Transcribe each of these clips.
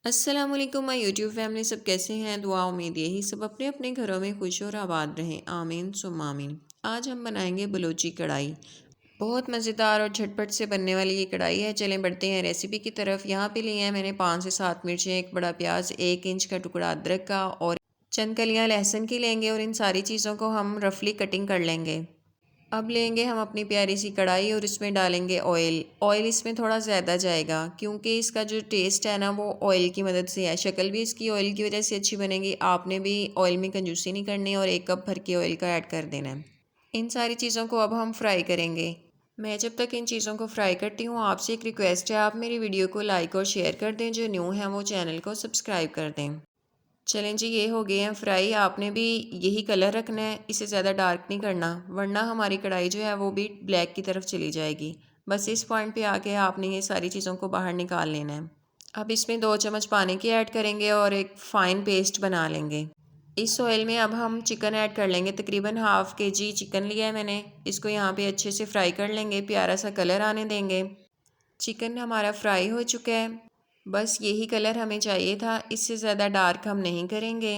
अस्सलाम वालेकुम my YouTube family, सब कैसे हैं? दुआ उम्मीद यही सब अपने अपने घरों में खुश और आबाद रहें, आमीन सुम्मा आमीन। आज हम बनाएंगे बलोची कढ़ाई। बहुत मज़ेदार और झटपट से बनने वाली ये कढ़ाई है। चलें बढ़ते हैं रेसिपी की तरफ। यहाँ पे लिए हैं मैंने 5 से 7 मिर्चें, एक बड़ा प्याज, 1 इंच का टुकड़ा अदरक का और चंद कलियाँ लहसुन की लेंगे और इन सारी चीज़ों को हम रफली कटिंग कर लेंगे। अब लेंगे हम अपनी प्यारी सी कढ़ाई और इसमें डालेंगे ऑयल। ऑयल इसमें थोड़ा ज़्यादा जाएगा क्योंकि इसका जो टेस्ट है ना वो ऑयल की मदद से है। शक्ल भी इसकी ऑयल की वजह से अच्छी बनेगी। आपने भी ऑयल में कंजूसी नहीं करनी और 1 कप भर के ऑयल का ऐड कर देना है। इन सारी चीज़ों को अब हम फ्राई करेंगे। मैं जब तक इन चीज़ों को फ्राई करती हूँ आपसे एक रिक्वेस्ट है, आप मेरी वीडियो को लाइक और शेयर कर दें। जो न्यू हैं वो चैनल को सब्सक्राइब कर दें। चलें जी, ये हो गए हैं फ्राई। आपने भी यही कलर रखना है, इसे ज़्यादा डार्क नहीं करना वरना हमारी कढ़ाई जो है वो भी ब्लैक की तरफ चली जाएगी। बस इस पॉइंट पे आके आपने ये सारी चीज़ों को बाहर निकाल लेना है। अब इसमें 2 चम्मच पानी की ऐड करेंगे और एक फ़ाइन पेस्ट बना लेंगे। इस ऑयल में अब हम चिकन ऐड कर लेंगे। तकरीबन हाफ़ kg चिकन लिया है मैंने। इसको यहाँ पे अच्छे से फ्राई कर लेंगे, प्यारा सा कलर आने देंगे। चिकन हमारा फ्राई हो चुका है। बस यही कलर हमें चाहिए था, इससे ज़्यादा डार्क हम नहीं करेंगे।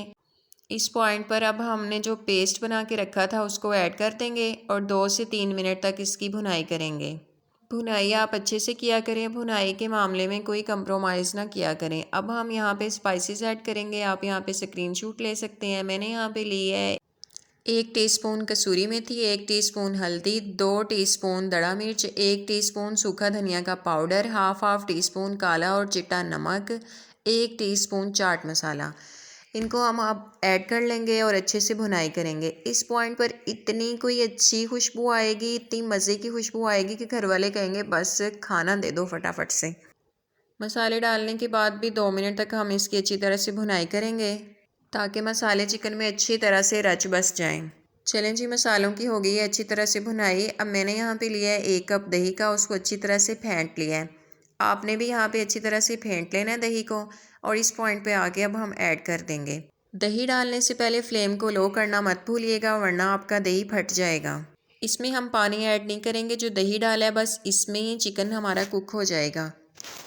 इस पॉइंट पर अब हमने जो पेस्ट बना के रखा था उसको ऐड कर देंगे और 2 से 3 मिनट तक इसकी भुनाई करेंगे। भुनाई आप अच्छे से किया करें, भुनाई के मामले में कोई कंप्रोमाइज़ ना किया करें। अब हम यहाँ पे स्पाइसेस ऐड करेंगे। आप यहाँ पे स्क्रीनशॉट ले सकते हैं। मैंने यहाँ पे ली है 1 टीस्पून कसूरी मेथी, 1 टीस्पून हल्दी, 2 टीस्पून दड़ा मिर्च, 1 टीस्पून सूखा धनिया का पाउडर, हाफ टीस्पून काला और चिट्टा नमक, 1 टीस्पून चाट मसाला। इनको हम अब ऐड कर लेंगे और अच्छे से भुनाई करेंगे। इस पॉइंट पर इतनी कोई अच्छी खुशबू आएगी, इतनी मज़े की खुशबू आएगी कि घर वाले कहेंगे बस खाना दे दो फटाफट से। मसाले डालने के बाद भी 2 मिनट तक हम इसकी अच्छी तरह से भुनाई करेंगे ताकि मसाले चिकन में अच्छी तरह से रच बस जाएं। चलें जी, मसालों की हो गई है अच्छी तरह से भुनाई। अब मैंने यहाँ पे लिया है 1 कप दही का, उसको अच्छी तरह से फेंट लिया है। आपने भी यहाँ पे अच्छी तरह से फेंट लेना है दही को और इस पॉइंट पे आके अब हम ऐड कर देंगे। दही डालने से पहले फ्लेम को लो करना मत भूलिएगा वरना आपका दही फट जाएगा। इसमें हम पानी ऐड नहीं करेंगे, जो दही डाला है बस इसमें ही चिकन हमारा कुक हो जाएगा।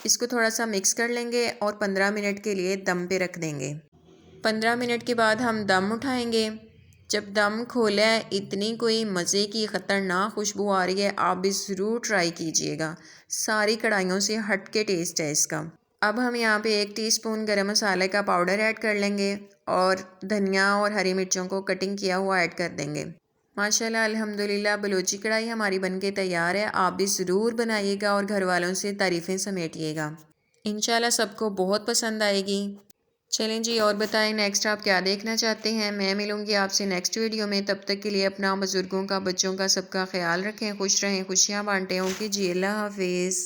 इसको थोड़ा सा मिक्स कर लेंगे और 15 मिनट के लिए दम पे रख देंगे। 15 मिनट के बाद हम दम उठाएंगे। जब दम खोला है इतनी कोई मज़े की ख़तरनाक खुशबू आ रही है, आप भी ज़रूर ट्राई कीजिएगा। सारी कढ़ाइयों से हट के टेस्ट है इसका। अब हम यहाँ पे 1 टीस्पून गरम मसाले का पाउडर ऐड कर लेंगे और धनिया और हरी मिर्चों को कटिंग किया हुआ ऐड कर देंगे। माशाल्लाह अल्हम्दुलिल्लाह बलोची कढ़ाई हमारी बनके तैयार है। आप भी ज़रूर बनाइएगा और घर वालों से तारीफ़ें समेटिएगा। इंशाल्लाह सबको बहुत पसंद आएगी। चलें जी, और बताएं नेक्स्ट आप क्या देखना चाहते हैं। मैं मिलूंगी आपसे नेक्स्ट वीडियो में। तब तक के लिए अपना, बुजुर्गों का, बच्चों का, सबका ख्याल रखें, खुश रहें, खुशियाँ बांटें। ओके जी, अल्लाह हाफिज़।